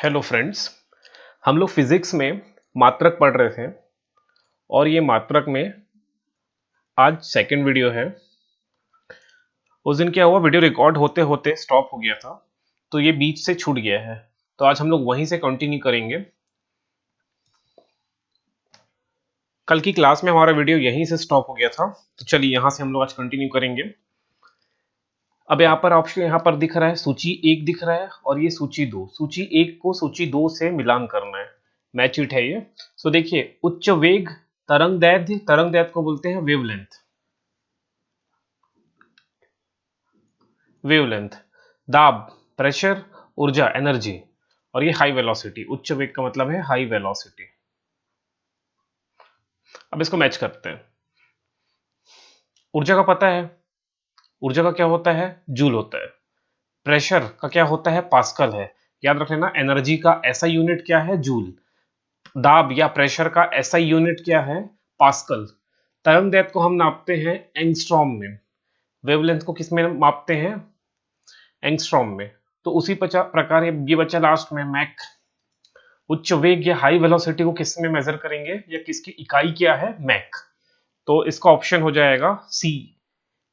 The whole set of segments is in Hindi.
Hello friends. हम लोग फिजिक्स में मात्रक पढ़ रहे थे और ये मात्रक में आज सेकंड वीडियो है। उस दिन क्या हुआ, वीडियो रिकॉर्ड होते होते स्टॉप हो गया था, तो ये बीच से छूट गया है। तो आज हम लोग वहीं से कंटिन्यू करेंगे। कल की क्लास में हमारा वीडियो यहीं से स्टॉप हो गया था, तो चलिए यहाँ से हम लोग आज कंटिन्यू करेंगे। अब यहाँ पर ऑप्शन यहाँ पर दिख रहा है, सूची 1 दिख रहा है और ये सूची 2। सूची 1 को सूची 2 से मिलान करना है, मैच इट है ये। सो देखिए, उच्च वेग तरंग दैर्ध्य को बोलते हैं वेवलेंथ। दाब प्रेशर, ऊर्जा एनर्जी, और ये हाई वेलोसिटी। उच्च वेग का मतलब है हाई वेलोसिटी। अब इसको मैच करते हैं। ऊर्जा का पता है, ऊर्जा का क्या होता है, जूल होता है। प्रेशर का क्या होता है, पास्कल है। याद रख लेना, एनर्जी का ऐसा यूनिट क्या है, जूल। दाब या प्रेशर का ऐसा यूनिट क्या है, पास्कल। तरंग दैर्ध्य को हम नापते हैं एंगस्ट्रॉम में। वेवलेंथ को किस में मापते हैं, एंगस्ट्रॉम में। तो उसी प्रकार ये बच्चा लास्ट में मैक। उच्च वेग या हाई वेलोसिटी को किस में मेजर करेंगे, या किसकी इकाई क्या है, मैक। तो इसका ऑप्शन हो जाएगा सी,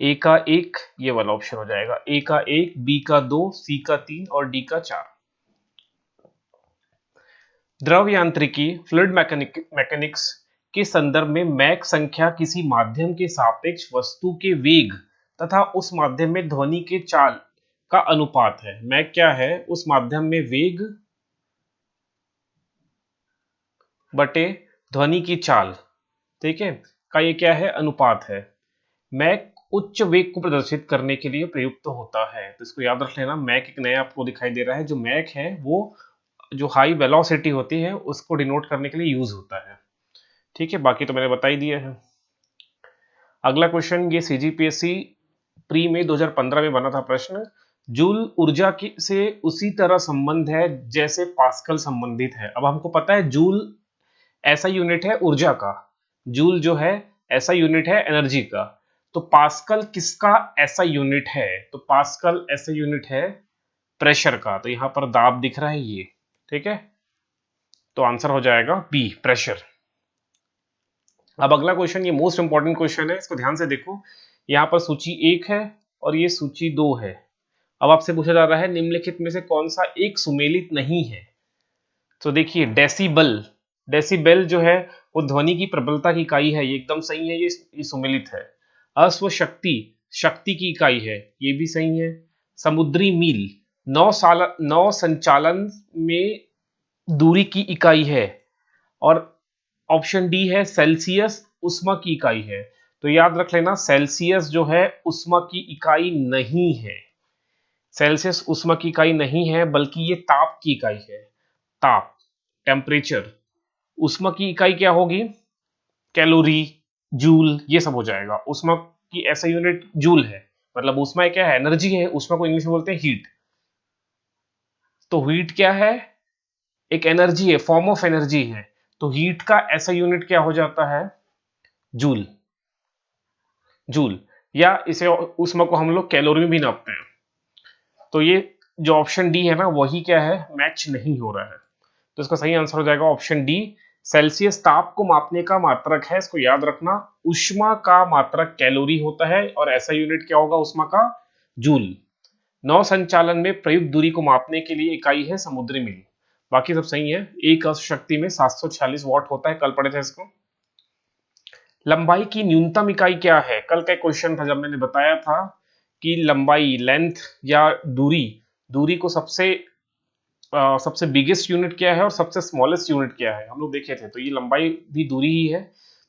ए का 1, ये वाला ऑप्शन हो जाएगा। ए का 1, बी का 2, सी का 3 और डी का 4। द्रव यांत्रिकी फ्लूइड मैकेनिक्स के संदर्भ में मैक संख्या किसी माध्यम के सापेक्ष वस्तु के वेग तथा उस माध्यम में ध्वनि के चाल का अनुपात है। मैक क्या है, उस माध्यम में वेग बटे ध्वनि की चाल, ठीक है, का ये क्या है, अनुपात है। मैक उच्च वेग को प्रदर्शित करने के लिए प्रयुक्त होता है। तो इसको याद रख लेना, मैक एक नया आपको दिखाई दे रहा है। जो मैक है वो जो हाई वेलोसिटी होती है उसको डिनोट करने के लिए यूज होता है, ठीक है। बाकी तो मैंने बता ही दिया है। अगला क्वेश्चन, ये सीजीपीएससी प्री में 2015 में बना था प्रश्न। जूल ऊर्जा की से उसी तरह संबंध है जैसे पास्कल संबंधित है। अब हमको पता है जूल ऐसा यूनिट है ऊर्जा का, जूल जो है ऐसा यूनिट है एनर्जी का। तो पास्कल किसका ऐसा यूनिट है, तो पास्कल ऐसा यूनिट है प्रेशर का। तो यहां पर दाब दिख रहा है ये, ठीक है। तो आंसर हो जाएगा बी, प्रेशर। अब अगला क्वेश्चन, ये मोस्ट इंपॉर्टेंट क्वेश्चन है, इसको ध्यान से देखो। यहाँ पर सूची 1 है और ये सूची 2 है। अब आपसे पूछा जा रहा है निम्नलिखित में से कौन सा एक सुमेलित नहीं है। तो देखिए, डेसिबल, डेसिबल जो है वो ध्वनि की प्रबलता की इकाई है, ये एकदम सही है, ये सुमेलित है। अश्व शक्ति, शक्ति की इकाई है, ये भी सही है। समुद्री मील, नौ संचालन में दूरी की इकाई है। और ऑप्शन डी है सेल्सियस, उष्मा की इकाई है। तो याद रख लेना, सेल्सियस जो है उष्मा की इकाई नहीं है। सेल्सियस उष्मा की इकाई नहीं है, बल्कि ये ताप की इकाई है। ताप, टेम्परेचर। उष्मा की इकाई क्या होगी, कैलोरी, जूल, ये सब हो जाएगा। उष्मा की ऐसा यूनिट जूल है, मतलब उष्मा क्या है, एनर्जी है। उष्मा को इंग्लिश में बोलते हैं हीट। तो हीट क्या है, एक एनर्जी है, फॉर्म ऑफ एनर्जी है। तो हीट का ऐसा यूनिट क्या हो जाता है, जूल, जूल। या इसे उष्मा को हम लोग कैलोरी में भी नापते हैं। तो ये जो ऑप्शन डी है ना, वही क्या है, मैच नहीं हो रहा है। तो इसका सही आंसर हो जाएगा ऑप्शन डी। सेल्सियस ताप को मापने का मात्रक है, इसको याद रखना। उष्मा का मात्रक कैलोरी होता है और ऐसा यूनिट क्या होगा उष्मा का, जूल। नौ संचालन में प्रयुक्त दूरी को मापने के लिए इकाई है समुद्री मील। बाकी सब सही है। एक अश्व शक्ति में 746 वॉट होता है, कल पढ़े थे इसको। लंबाई की न्यूनतम इकाई क्या है, कल का क्वेश्चन था जब मैंने बताया था कि लंबाई, लेंथ या दूरी, दूरी को सबसे बिगेस्ट यूनिट क्या है और सबसे स्मॉलेस्ट यूनिट क्या है, हम लोग देखे थे। तो ये लंबाई भी दूरी ही है।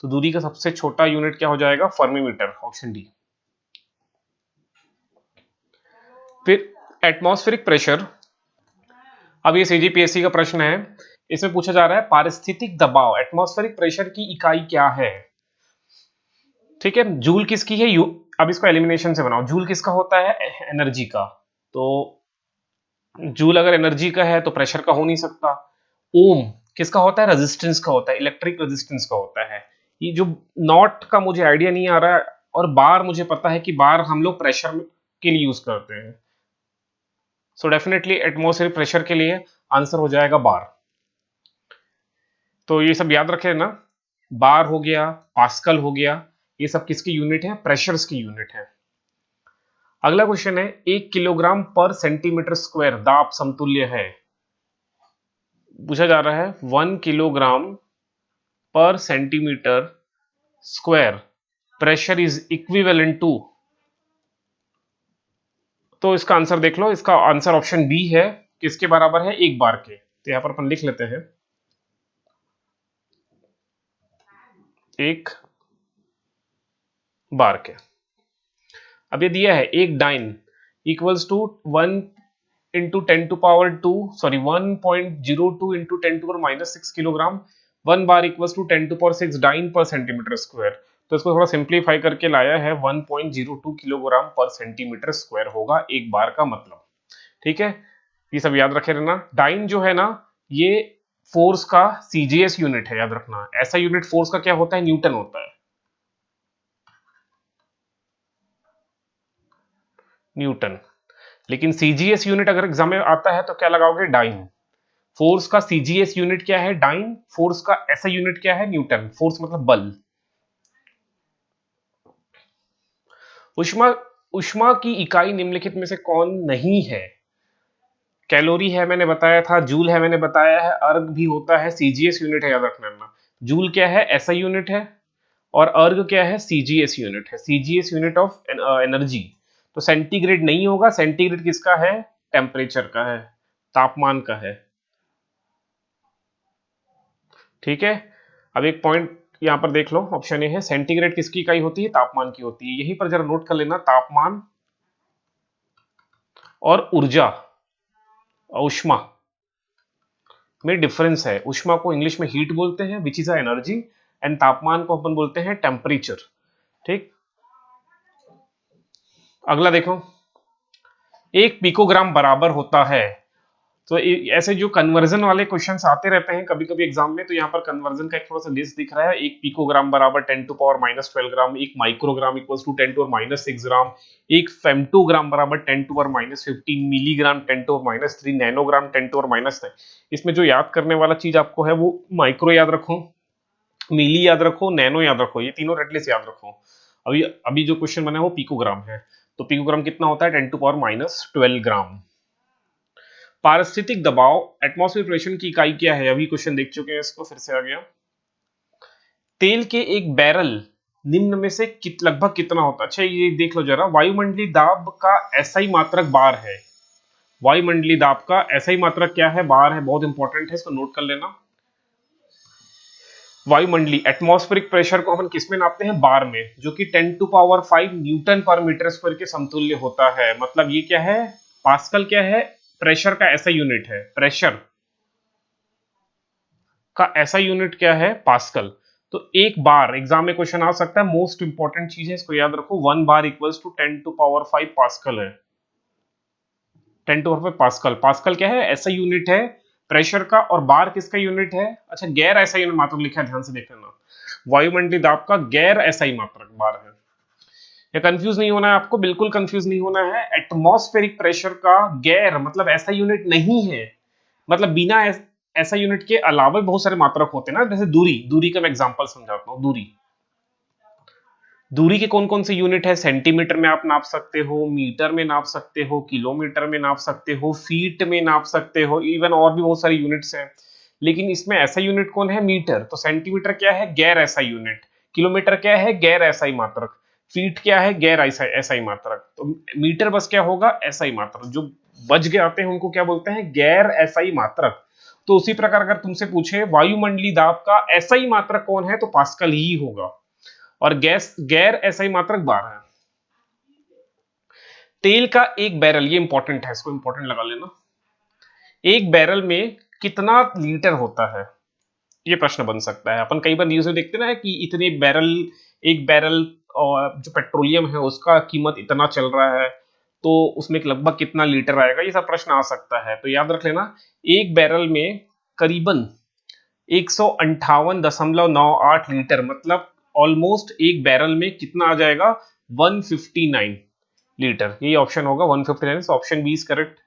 तो दूरी का सबसे छोटा यूनिट क्या हो जाएगा, फर्मीमीटर, ऑप्शन डी। फिर एटमॉस्फेरिक प्रेशर। अब ये सीजीपीएससी का प्रश्न है, इसमें पूछा जा रहा है पारिस्थितिक दबाव, एटमॉस्फेरिक प्रेशर की इकाई क्या है, ठीक है। जूल किसकी है, अब इसको एलिमिनेशन से बनाओ। जूल किसका होता है, एनर्जी का। तो जूल अगर एनर्जी का है तो प्रेशर का हो नहीं सकता। ओम किसका होता है, रेजिस्टेंस का होता है, इलेक्ट्रिक रेजिस्टेंस का होता है। ये जो नॉट का मुझे आइडिया नहीं आ रहा है, और बार मुझे पता है कि बार हम लोग प्रेशर के लिए यूज करते हैं। सो डेफिनेटली एटमॉस्फेरिक प्रेशर के लिए आंसर हो जाएगा बार। तो ये सब याद रखे ना, बार हो गया, पास्कल हो गया, ये सब किसकी यूनिट है? प्रेशर्स की यूनिट है। अगला क्वेश्चन है 1 किलोग्राम पर सेंटीमीटर स्क्वायर दाब समतुल्य है। पूछा जा रहा है 1 kilogram per centimetre square pressure is equivalent to. तो इसका आंसर देख लो, इसका आंसर ऑप्शन बी है, किसके बराबर है? 1 बार के। तो यहां पर अपन लिख लेते हैं 1 बार के। अब ये दिया है एक dyne equals to 1 × 10⁻², sorry 1.02 × 10⁻⁻6 kilogram. 1 bar equals to 10⁻6 dyne per centimetre square. तो इसको थोड़ा सिंप्लीफाई करके लाया है, 1.02 किलोग्राम पर सेंटीमीटर स्क्वायर होगा 1 बार का मतलब। ठीक है, ये सब याद रखे रहना। डाइन जो है ना, ये फोर्स का सीजीएस यूनिट है, याद रखना। ऐसा यूनिट फोर्स का क्या होता है? न्यूटन होता है, न्यूटन। लेकिन सीजीएस यूनिट अगर एग्जाम में आता है तो क्या लगाओगे? डाइन। फोर्स का सीजीएस यूनिट क्या है? डाइन। फोर्स का ऐसा यूनिट क्या है? न्यूटन। फोर्स मतलब बल। उष्मा उष्मा की इकाई निम्नलिखित में से कौन नहीं है? कैलोरी है मैंने बताया था, जूल है मैंने बताया है, अर्ग भी होता है, सीजीएस यूनिट है, याद रखना। जूल क्या है? ऐसा यूनिट है, और अर्ग क्या है? सीजीएस यूनिट है, सीजीएस यूनिट ऑफ एनर्जी। तो सेंटीग्रेड नहीं होगा, सेंटीग्रेड किसका है? टेम्परेचर का है, तापमान का है। ठीक है, अब एक पॉइंट यहां पर देख लो, ऑप्शन ए है, सेंटीग्रेड किसकी इकाई होती है? तापमान की होती है। यहीं पर जरा नोट कर लेना, तापमान और ऊर्जा, ऊष्मा में डिफरेंस है। ऊष्मा को इंग्लिश में हीट बोलते हैं, which is a energy, and तापमान को अपन बोलते हैं टेम्परेचर। ठीक, अगला देखो, 1 पिकोग्राम बराबर होता है। तो ऐसे जो कन्वर्जन वाले क्वेश्चंस आते रहते हैं कभी कभी एग्जाम में, तो यहाँ पर कन्वर्जन का एक थोड़ा सा लिस्ट दिख रहा है। 1 पिकोग्राम बराबर 10⁻12 ग्राम, 1 माइक्रोग्राम इक्वल्स टू 10⁻6 ग्राम, 1 फेम्टोग्राम बराबर 10⁻15 मिलीग्राम, 10⁻3 नैनोग्राम, 10⁻9। इसमें जो याद करने वाला चीज आपको है वो माइक्रो याद रखो, मिली याद रखो, नैनो याद रखो, ये तीनों एटलीस्ट याद रखो। अभी अभी जो क्वेश्चन बना है वो पिकोग्राम है, तो पिकोग्राम कितना होता है? 10⁻12 ग्राम। पारिस्थितिक दबाव, एटमॉस्फेयर प्रेशर की इकाई क्या है? अभी क्वेश्चन देख चुके हैं इसको, फिर से आ गया। तेल के एक बैरल निम्न में से लगभग कितना होता है? अच्छा ये देख लो जरा, वायुमंडलीय दाब का एसआई मात्रक बार है। वायुमंडलीय दाब का एसआई मात्रक क्या है? बार है, बहुत इंपॉर्टेंट है, इसको नोट कर लेना। वायुमंडलीय एटमॉस्फेरिक प्रेशर को अपन किसमें नापते हैं? बार में, जो कि 10⁵ न्यूटन पर मीटर स्क्वायर के समतुल्य होता है। मतलब ये क्या है? पास्कल क्या है? प्रेशर का ऐसा यूनिट है, प्रेशर का ऐसा यूनिट क्या है? पास्कल। तो 1 बार एग्जाम में क्वेश्चन आ सकता है, मोस्ट इंपॉर्टेंट चीज है, इसको याद रखो। 1 बार इक्वल्स टू 10⁵ पास्कल है, 10⁵ पास्कल। पास्कल क्या है? ऐसा यूनिट है प्रेशर का, और बार किसका यूनिट है? अच्छा, गैर ऐसा यूनिट मात्रक लिखा है, ध्यान से देख लेना। वायुमंडलीय दाब का गैर ऐसा मात्रक बार है। ये कंफ्यूज नहीं होना है आपको, बिल्कुल कंफ्यूज नहीं होना है। एटमॉस्फेरिक प्रेशर का गैर मतलब ऐसा यूनिट नहीं है, मतलब बिना ऐसा यूनिट के अलावा बहुत सारे मात्रक होते हैं ना, जैसे दूरी। दूरी का मैं एग्जांपल समझाता हूँ। दूरी, दूरी के कौन कौन से यूनिट है? सेंटीमीटर में आप नाप सकते हो, मीटर में नाप सकते हो, किलोमीटर में नाप सकते हो, फीट में नाप सकते हो, इवन और भी बहुत सारे यूनिट्स हैं। लेकिन इसमें ऐसा यूनिट कौन है? मीटर। तो सेंटीमीटर क्या है? गैर ऐसा यूनिट। किलोमीटर क्या है? गैर ऐसा मात्रक। फीट क्या है? गैर ऐसा मात्रक। तो मीटर बस क्या होगा? ऐसा मात्रक। जो बच गए आते हैं उनको क्या बोलते हैं? गैर ऐसा मात्रक। तो उसी प्रकार अगर तुमसे पूछे वायुमंडलीय दाब का ऐसा मात्रक कौन है, तो पास्कल ही होगा, और गैस गैर ऐसा मात्रक बार है। तेल का एक बैरल, ये इंपॉर्टेंट है, इसको इंपॉर्टेंट लगा लेना। एक बैरल में कितना लीटर होता है? ये प्रश्न बन सकता है। अपन कई बार न्यूज में देखते ना है कि इतने बैरल, एक बैरल और जो पेट्रोलियम है उसका कीमत इतना चल रहा है, तो उसमें लगभग कितना लीटर आएगा? ये सब प्रश्न आ सकता है, तो याद रख लेना। एक बैरल में करीबन 158.98 लीटर, मतलब ऑलमोस्ट एक बैरल में कितना आ जाएगा? 159 लीटर। यही ऑप्शन होगा, 159। Option B is correct.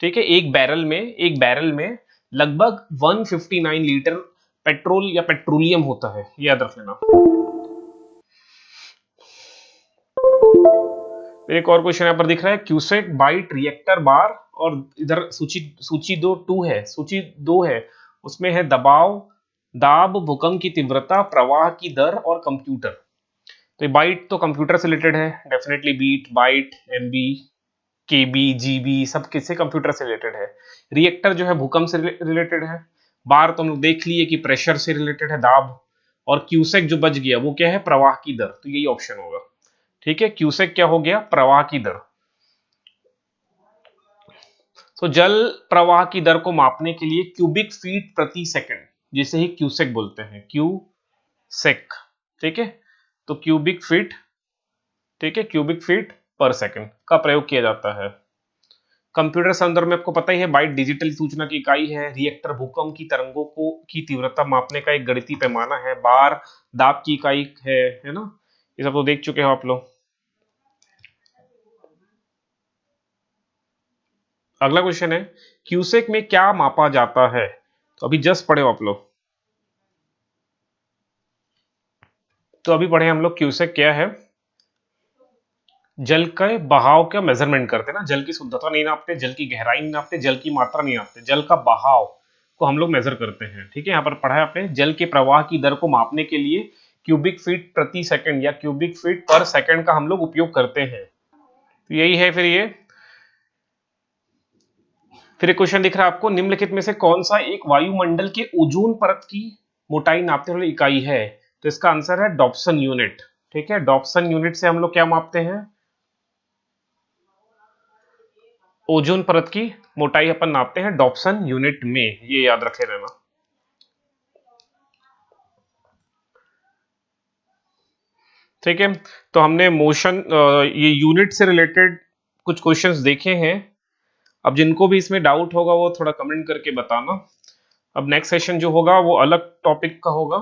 ठीक है, एक बैरल में लगभग 159 लीटर पेट्रोल या पेट्रोलियम होता है, ये याद रख लेना। एक और क्वेश्चन यहाँ पर दिख रहा है, क्यूसेक बाइट रिएक्टर बार, और इधर सूची दो है, उसमें है दबाव, दाब, भूकंप की तीव्रता, प्रवाह की दर और कंप्यूटर। तो ये बाइट तो कंप्यूटर से रिलेटेड है, डेफिनेटली बीट, बाइट, एमबी, केबी, जीबी सब किससे, कंप्यूटर से रिलेटेड है। रिएक्टर जो है भूकंप से रिलेटेड है। बार तो हम लोग देख लिए कि प्रेशर से रिलेटेड है, दाब। और क्यूसेक जो बच गया वो क्या है, प्रवाह की दर, तो यही ऑप्शन होगा। ठीक है, क्यूसेक क्या हो गया, प्रवाह की दर। तो जल प्रवाह की दर को मापने के लिए क्यूबिक फीट प्रति सेकंड, जिसे ही क्यूसेक बोलते हैं, क्यूसेक। ठीक है, तो क्यूबिक फीट, ठीक है, क्यूबिक फीट पर सेकंड का प्रयोग किया जाता है। कंप्यूटर संदर्भ में आपको पता ही है, बाइट डिजिटल सूचना की इकाई है। रिएक्टर भूकंप की तरंगों को की तीव्रता मापने का एक गणितीय पैमाना है। बार दाब की इकाई है ना, ये सब तो देख चुके हो आप लोग। अगला क्वेश्चन है, क्यूसेक में क्या मापा जाता है, तो अभी जस्ट पढ़े हो आप लोग, तो अभी पढ़े हम लोग, क्यूसेक क्या है, जल के बहाव का मेजरमेंट करते हैं ना, जल की शुद्धता नहीं नापते, जल की गहराई नहीं नापते, जल की मात्रा नहीं नापते, जल का बहाव को हम लोग मेजर करते हैं। ठीक है, यहाँ पर पढ़ा है आपने, जल के प्रवाह की दर को मापने के लिए क्यूबिक फीट प्रति सेकंड या क्यूबिक फीट पर सेकंड का हम लोग उपयोग करते हैं। तो यही है। फिर एक क्वेश्चन दिख रहा है आपको, निम्नलिखित में से कौन सा एक वायुमंडल के ओजोन परत की मोटाई नापने वाली इकाई है, तो इसका आंसर है डॉप्सन यूनिट। ठीक है, डॉप्सन यूनिट से हम लोग क्या मापते हैं, ओजोन परत की मोटाई अपन नापते हैं डॉप्सन यूनिट में, ये याद रखे रहना। ठीक है, तो हमने मोशन, ये यूनिट से रिलेटेड कुछ क्वेश्चंस देखे हैं। अब जिनको भी इसमें डाउट होगा वो थोड़ा कमेंट करके बताना। अब नेक्स्ट सेशन जो होगा वो अलग टॉपिक का होगा।